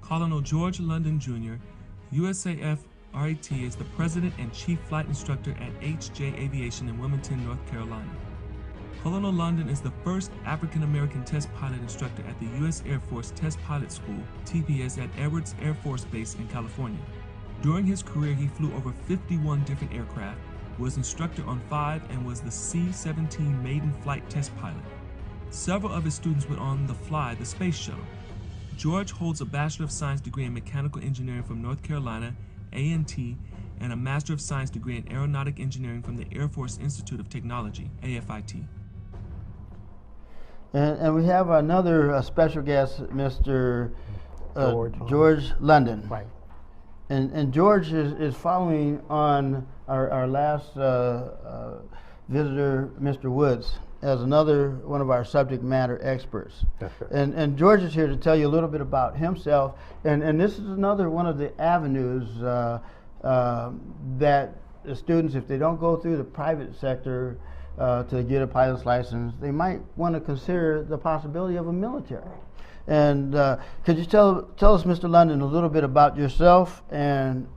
Colonel George London Jr., USAF RAT, is the President and Chief Flight Instructor at HJ Aviation in Wilmington, North Carolina. Colonel London is the first African-American test pilot instructor at the U.S. Air Force Test Pilot School, TPS, at Edwards Air Force Base in California. During his career, he flew over 51 different aircraft, was instructor on 5, and was the C-17 maiden flight test pilot. Several of his students went on to fly the space shuttle. George holds a Bachelor of Science degree in Mechanical Engineering from North Carolina A&T and a Master of Science degree in Aeronautic Engineering from the Air Force Institute of Technology, AFIT. And we have another special guest, Mr. George London. Right. And George is following on our last visitor, Mr. Woods, as another one of our subject matter experts. That's right. And George is here to tell you a little bit about himself. And this is another one of the avenues that the students, if they don't go through the private sector to get a pilot's license, they might want to consider the possibility of a military. And could you tell us, Mr. London, a little bit about yourself and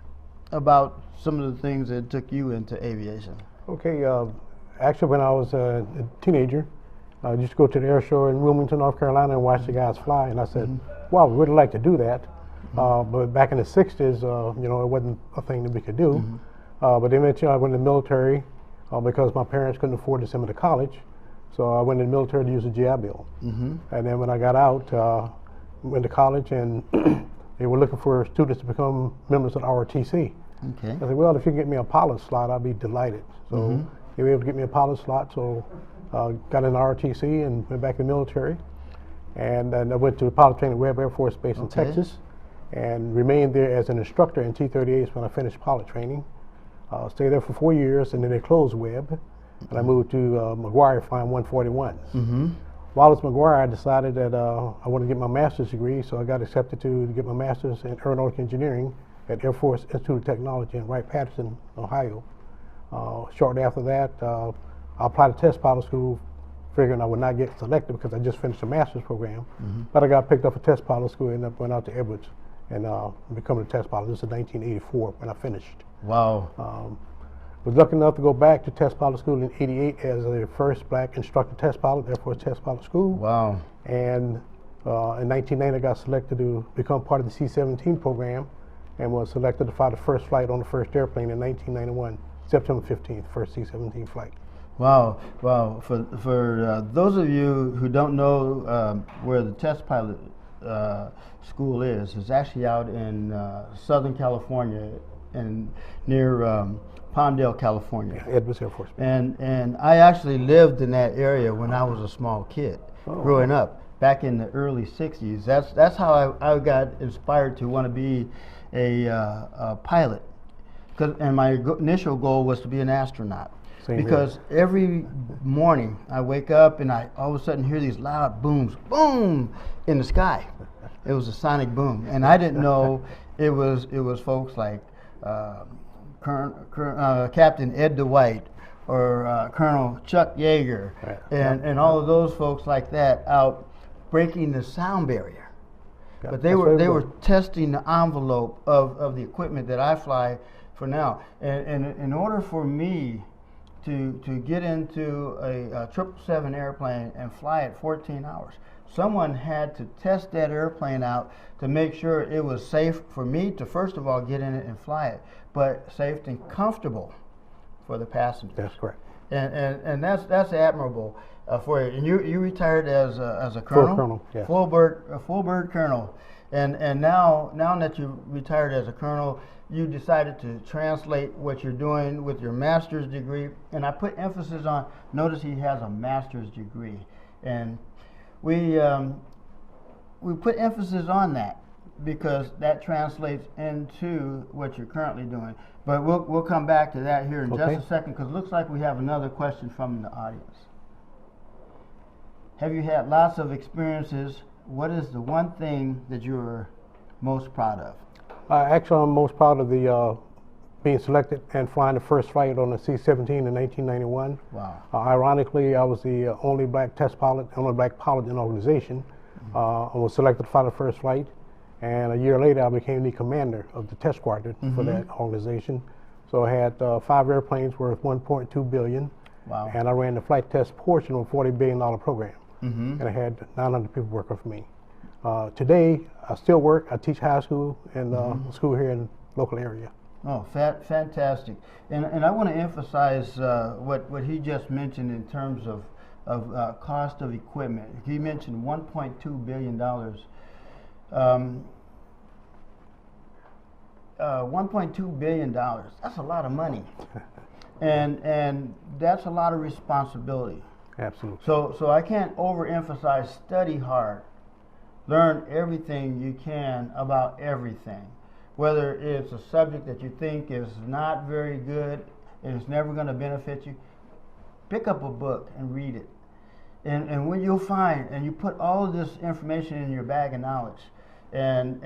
about some of the things that took you into aviation? Okay, actually when I was a teenager, I used to go to the air show in Wilmington, North Carolina and watch the guys fly, and I said, wow, we would like to do that. But back in the 60s, you know, it wasn't a thing that we could do. But eventually I went in the military because my parents couldn't afford to send me to college. So I went in the military to use a GI Bill. And then when I got out, went to college, and they were looking for students to become members of the ROTC. Okay. I said, well, if you can get me a pilot slot, I'll be delighted. So they were able to get me a pilot slot, so got in the ROTC and went back to the military. And then I went to the pilot training at Webb Air Force Base in Texas, and remained there as an instructor in T-38s when I finished pilot training. Stayed there for 4 years, and then they closed Webb. And I moved to McGuire flying 141s. While I was at McGuire, I decided that I wanted to get my master's degree, so I got accepted to get my master's in aeronautic engineering at Air Force Institute of Technology in Wright-Patterson, Ohio. Shortly after that, I applied to test pilot school, figuring I would not get selected because I just finished a master's program. But I got picked up for test pilot school and ended up going out to Edwards and becoming a test pilot. This is 1984 when I finished. Wow. Was lucky enough to go back to test pilot school in '88 as the first black instructor test pilot, Air Force Test Pilot School. Wow. And in 1990, I got selected to become part of the C-17 program and was selected to fly the first flight on the first airplane in 1991, September 15th, first C-17 flight. Wow. Wow. For those of you who don't know where the test pilot school is, it's actually out in Southern California and near Palmdale, California. Edwards Air Force Base. And I actually lived in that area when I was a small kid, growing up, back in the early 60s. That's how I got inspired to want to be a pilot. And my initial goal was to be an astronaut. Because every morning I wake up and I all of a sudden hear these loud booms, boom, in the sky. It was a sonic boom, and I didn't know it was folks like Captain Ed DeWhite or Colonel Chuck Yeager, and all of those folks like that out breaking the sound barrier. But they were testing the envelope of the equipment that I fly for now. And in order for me to get into a 777 airplane and fly it 14 hours, someone had to test that airplane out to make sure it was safe for me to, first of all, get in it and fly it, but safe and comfortable for the passengers. That's correct. And that's admirable for you. And you retired as a colonel? Full colonel, yes. Full bird colonel. And now that you retired as a colonel, you decided to translate what you're doing with your master's degree. And I put emphasis on, notice he has a master's degree. And we put emphasis on that because that translates into what you're currently doing. But we'll come back to that here in just a second, because it looks like we have another question from the audience. Have you had lots of experiences? What is the one thing that you're most proud of? Actually, I'm most proud of the being selected and flying the first flight on the C-17 in 1991. Wow. Ironically, I was the only black test pilot, only black pilot in the organization. I was selected to fly the first flight, And a year later, I became the commander of the test squadron for that organization. So I had 5 airplanes worth $1.2 billion. Wow. And I ran the flight test portion of a $40 billion program. And I had 900 people working for me. Today, I still work. I teach high school and school here in the local area. Oh, fantastic. And I want to emphasize what he just mentioned in terms of cost of equipment. He mentioned $1.2 billion. $1.2 billion, that's a lot of money. and that's a lot of responsibility. Absolutely. So I can't overemphasize study hard. Learn everything you can about everything. Whether it's a subject that you think is not very good and it's never going to benefit you, pick up a book and read it. And when you'll find, and you put all of this information in your bag of knowledge, and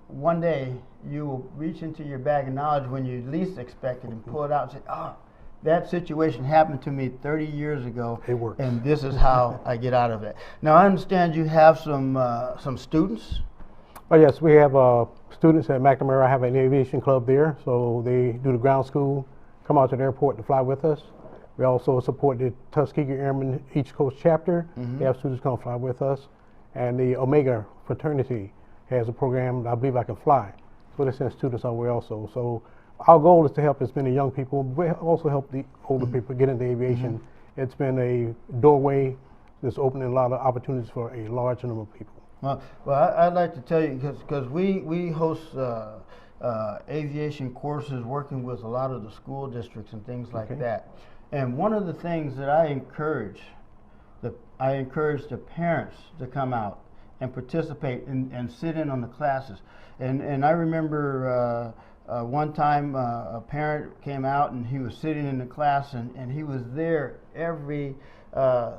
one day you will reach into your bag of knowledge when you least expect it and pull it out and say, oh, that situation happened to me 30 years ago. It works. And this is how I get out of it. Now, I understand you have some students. Oh, yes, we have students at McNamara. I have an aviation club there, so they do the ground school, come out to the airport to fly with us. We also support the Tuskegee Airmen East Coast chapter. They have students come fly with us. And the Omega fraternity has a program, I believe I Can Fly. So they send students our way also. So our goal is to help as many young people, but also help the older people get into aviation. It's been a doorway that's opening a lot of opportunities for a large number of people. Well, I'd like to tell you, because we host aviation courses working with a lot of the school districts and things like that. And one of the things that I encourage the parents to come out and participate and sit in on the classes. And I remember one time a parent came out and he was sitting in the class and he was there every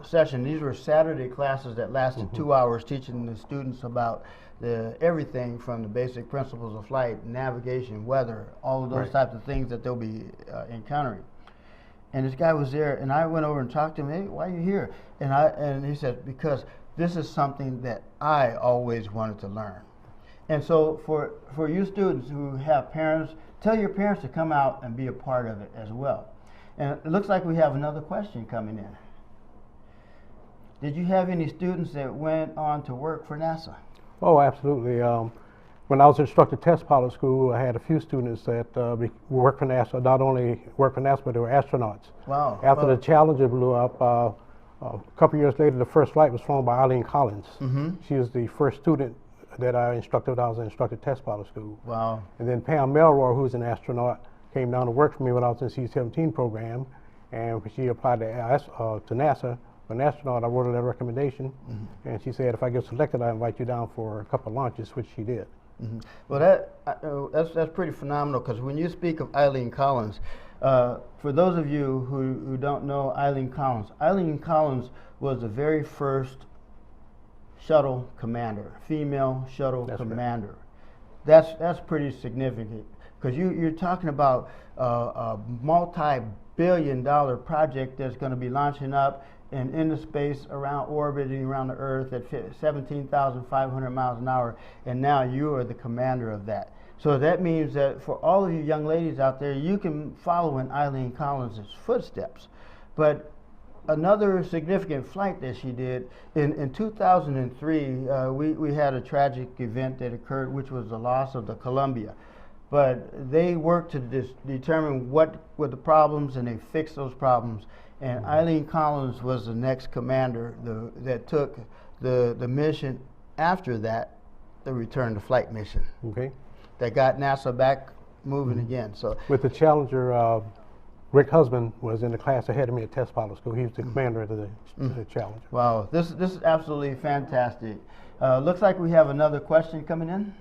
session. These were Saturday classes that lasted 2 hours, teaching the students about everything from the basic principles of flight, navigation, weather, all of those types of things that they'll be encountering. And this guy was there, and I went over and talked to him. Hey, why are you here? And he said, because this is something that I always wanted to learn. And so for you students who have parents, tell your parents to come out and be a part of it as well. And it looks like we have another question coming in. Did you have any students that went on to work for NASA? Oh, absolutely. When I was instructor test pilot school, I had a few students that worked for NASA, not only worked for NASA, but they were astronauts. Wow. After the Challenger blew up, a couple years later, the first flight was flown by Eileen Collins. She was the first student that I instructed when I was in instructor test pilot school. Wow. And then Pam Melroy, who's an astronaut, came down to work for me when I was in the C-17 program, and she applied to NASA. For an astronaut, I wrote a letter of recommendation, and she said, if I get selected, I invite you down for a couple of launches, which she did. Well, that's pretty phenomenal, because when you speak of Eileen Collins, for those of you who don't know Eileen Collins was the very first shuttle commander, female shuttle commander. Right. That's pretty significant, because you're talking about a multi-billion-dollar project that's going to be launching up and into space, orbiting around the Earth at 17,500 miles an hour, and now you are the commander of that. So that means that for all of you young ladies out there, you can follow in Eileen Collins' footsteps. But another significant flight that she did, in 2003, we had a tragic event that occurred, which was the loss of the Columbia. But they worked to determine what were the problems, and they fixed those problems. And Eileen Collins was the next commander that took the mission after that, the return to flight mission. Okay. That got NASA back moving again. So with the Challenger, Rick Husband was in the class ahead of me at test pilot school. He was the commander of the Challenger. Wow, this is absolutely fantastic. Looks like we have another question coming in.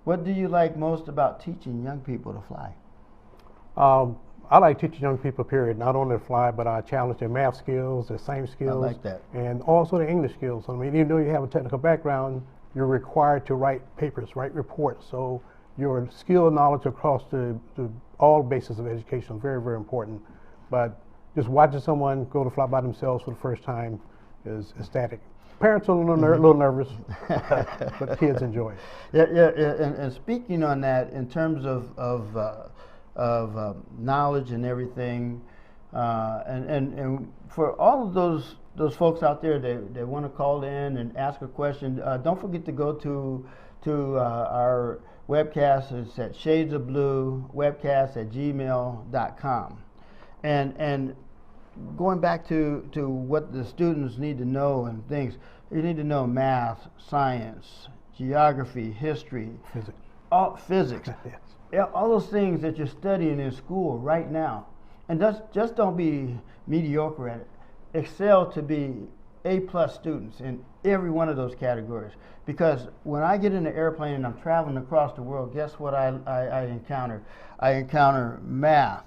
What do you like most about teaching young people to fly? I like teaching young people, period, not only to fly, but I challenge their math skills, their science skills. I like that. And also their English skills. I mean, even though you have a technical background, you're required to write papers, write reports. So your skill knowledge across all bases of education is very, very important. But just watching someone go to fly by themselves for the first time is ecstatic. Parents are a little nervous, but kids enjoy it. Yeah. And speaking on that, in terms of knowledge and everything, and for all of those folks out there that want to call in and ask a question, don't forget to go to our webcast. It's at shadesofbluewebcast@gmail.com. And going back to what the students need to know and things, you need to know math, science, geography, history, physics, Yes. Yeah, all those things that you're studying in school right now. And just don't be mediocre at it. Excel to be A+ students in every one of those categories. Because when I get in the airplane and I'm traveling across the world, guess what I encounter? I encounter math.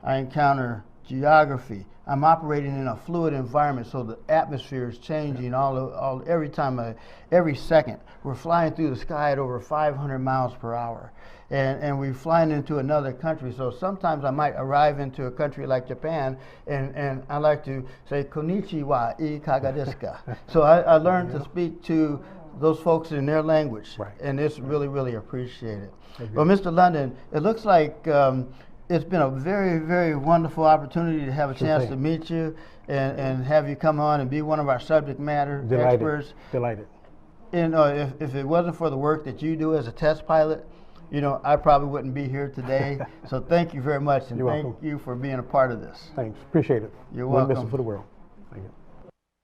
I encounter geography. I'm operating in a fluid environment, so the atmosphere is changing every second. We're flying through the sky at over 500 miles per hour. And we're flying into another country. So sometimes I might arrive into a country like Japan, and I like to say, Konnichiwa, I kaga desu ka? So I learned to speak to those folks in their language. Right. And it's really, really appreciated. Well, Mr. London, it looks like it's been a very, very wonderful opportunity to have a chance to meet you and have you come on and be one of our subject matter experts. Delighted. And if it wasn't for the work that you do as a test pilot, I probably wouldn't be here today. So thank you very much, and thank you for being a part of this. Thanks. Appreciate it. You're One welcome. message for the world. Thank you.